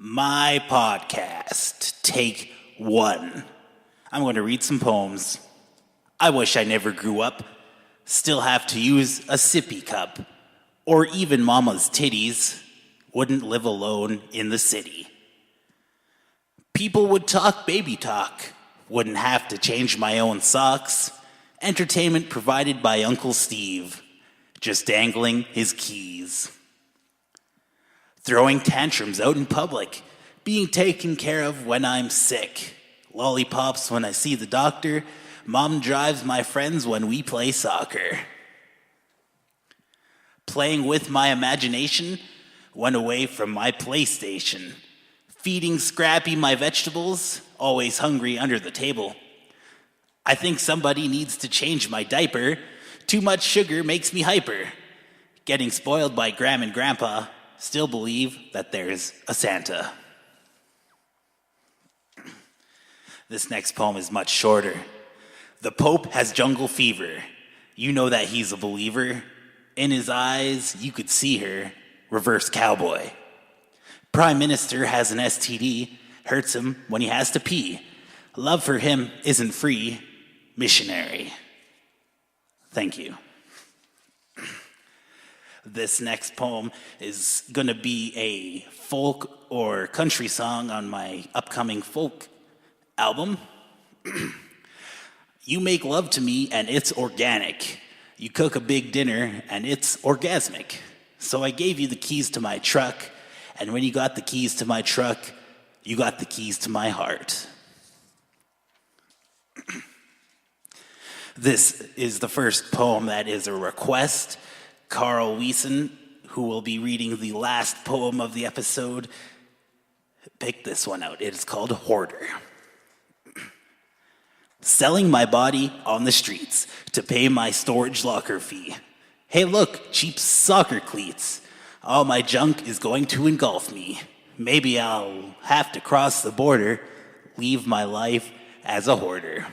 My podcast, take one. I'm going to read some poems. I wish I never grew up. Still have to use a sippy cup. Or even mama's titties. Wouldn't live alone in the city. People would talk baby talk. Wouldn't have to change my own socks. Entertainment provided by Uncle Steve. Just dangling his keys. Throwing tantrums out in public, being taken care of when I'm sick. Lollipops when I see the doctor, mom drives my friends when we play soccer. Playing with my imagination, went away from my PlayStation. Feeding Scrappy my vegetables, always hungry under the table. I think somebody needs to change my diaper, too much sugar makes me hyper. Getting spoiled by Gram and Grandpa, still believe that there's a Santa. This next poem is much shorter. The Pope has jungle fever. You know that he's a believer. In his eyes, you could see her. Reverse cowboy. Prime Minister has an STD. Hurts him when he has to pee. Love for him isn't free. Missionary. Thank you. This next poem is going to be a folk or country song on my upcoming folk album. You make love to me and it's organic. You cook a big dinner and it's orgasmic. So I gave you the keys to my truck, and when you got the keys to my truck, you got the keys to my heart. This is the first poem that is a request. Carl Wiesen, who will be reading the last poem of the episode, picked this one out. It is called Hoarder. Selling my body on the streets to pay my storage locker fee. Hey look, cheap soccer cleats. All my junk is going to engulf me. Maybe I'll have to cross the border, leave my life as a hoarder.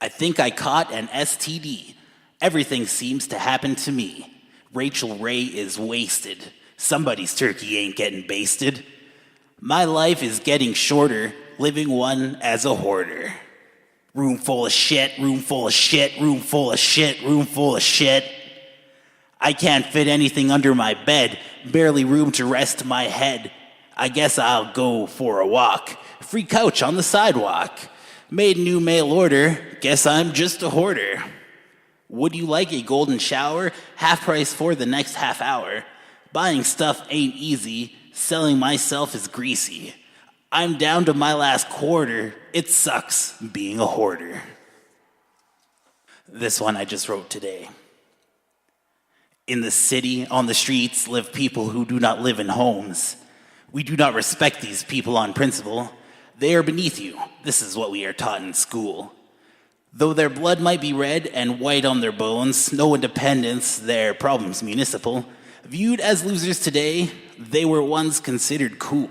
I think I caught an STD. Everything seems to happen to me. Rachel Ray is wasted. Somebody's turkey ain't getting basted. My life is getting shorter, living one as a hoarder. Room full of shit, room full of shit, room full of shit, room full of shit. I can't fit anything under my bed, barely room to rest my head. I guess I'll go for a walk. Free couch on the sidewalk. Made new mail order, guess I'm just a hoarder. Would you like a golden shower? Half price for the next half hour. Buying stuff ain't easy. Selling myself is greasy. I'm down to my last quarter. It sucks being a hoarder. This one I just wrote today. In the city, on the streets, live people who do not live in homes. We do not respect these people on principle. They are beneath you. This is what we are taught in school. Though their blood might be red and white on their bones, no independence, their problems municipal. Viewed as losers today, they were once considered cool.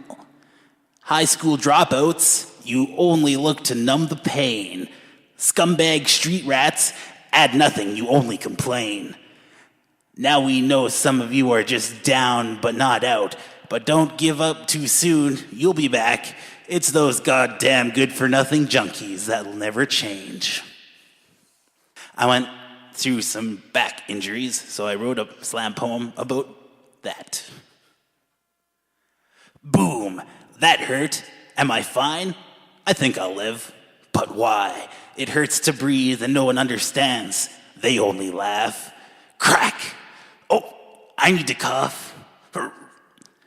High school dropouts, you only look to numb the pain. Scumbag street rats, add nothing, you only complain. Now we know some of you are just down but not out, but don't give up too soon, you'll be back. It's those goddamn good-for-nothing junkies that'll never change. I went through some back injuries, so I wrote a slam poem about that. Boom, that hurt. Am I fine? I think I'll live. But why? It hurts to breathe and no one understands. They only laugh. Crack! Oh, I need to cough.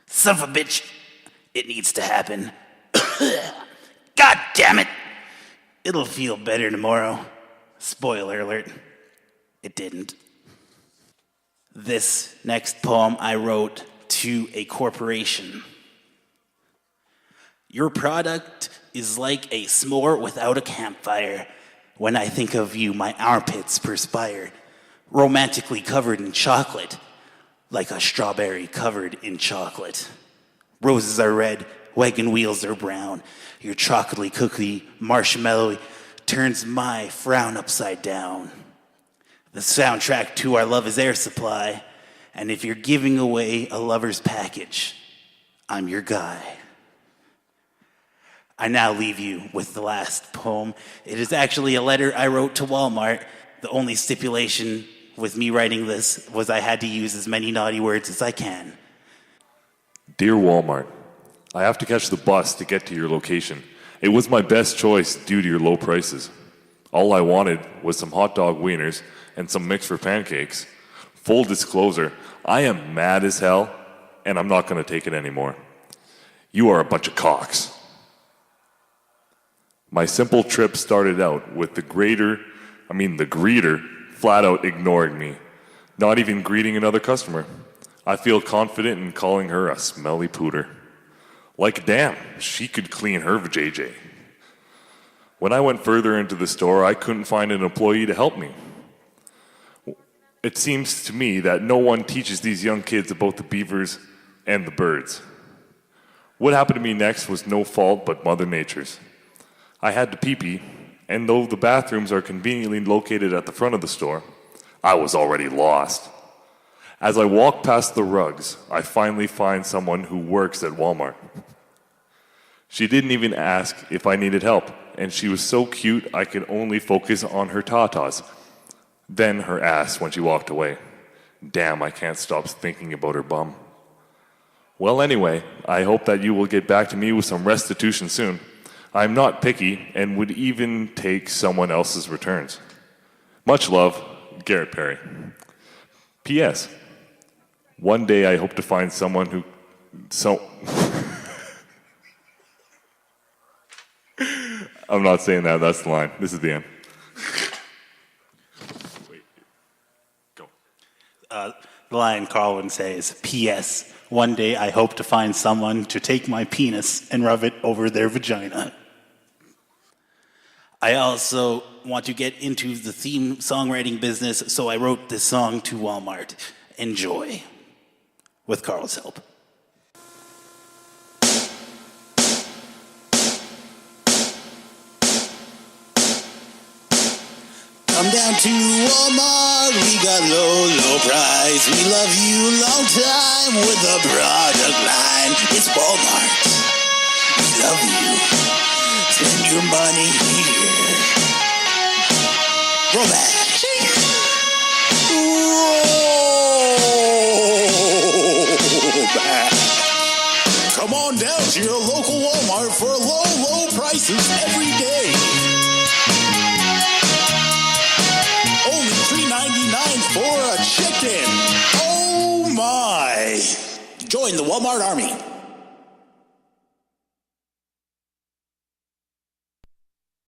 Son of a bitch, it needs to happen. God damn it! It'll feel better tomorrow. Spoiler alert, it didn't. This next poem I wrote to a corporation. Your product is like a s'more without a campfire. When I think of you, my armpits perspire. Romantically covered in chocolate, like a strawberry covered in chocolate. Roses are red, wagon wheels are brown. Your chocolatey cookie marshmallow turns my frown upside down. The soundtrack to our love is Air Supply, and if you're giving away a lover's package, I'm your guy. I now leave you with the last poem. It is actually a letter I wrote to Walmart. The only stipulation with me writing this was I had to use as many naughty words as I can. Dear Walmart, I have to catch the bus to get to your location. It was my best choice due to your low prices. All I wanted was some hot dog wieners and some mix for pancakes. Full disclosure, I am mad as hell, and I'm not going to take it anymore. You are a bunch of cocks. My simple trip started out with the greeter flat out ignoring me, not even greeting another customer. I feel confident in calling her a smelly pooter. Like, damn, she could clean her JJ. When I went further into the store, I couldn't find an employee to help me. It seems to me that no one teaches these young kids about the beavers and the birds. What happened to me next was no fault but Mother Nature's. I had to pee-pee, and though the bathrooms are conveniently located at the front of the store, I was already lost. As I walk past the rugs, I finally find someone who works at Walmart. She didn't even ask if I needed help, and she was so cute I could only focus on her tatas. Then her ass when she walked away. Damn, I can't stop thinking about her bum. Well, anyway, I hope that you will get back to me with some restitution soon. I'm not picky and would even take someone else's returns. Much love, Garrett Perry. P.S. One day I hope to find someone who... I'm not saying that, that's the line. This is the end. Wait. Go. The line Carl says, P.S. One day I hope to find someone to take my penis and rub it over their vagina. I also want to get into the theme songwriting business, so I wrote this song to Walmart. Enjoy. With Carl's help. Come down to Walmart, we got low price. We love you long time with the product line. It's Walmart. We love you. Spend your money here. Roll back. Roll back. Come on down to your local Walmart for low prices every day. Only $3.99 for a chicken. Oh my. Join the Walmart Army.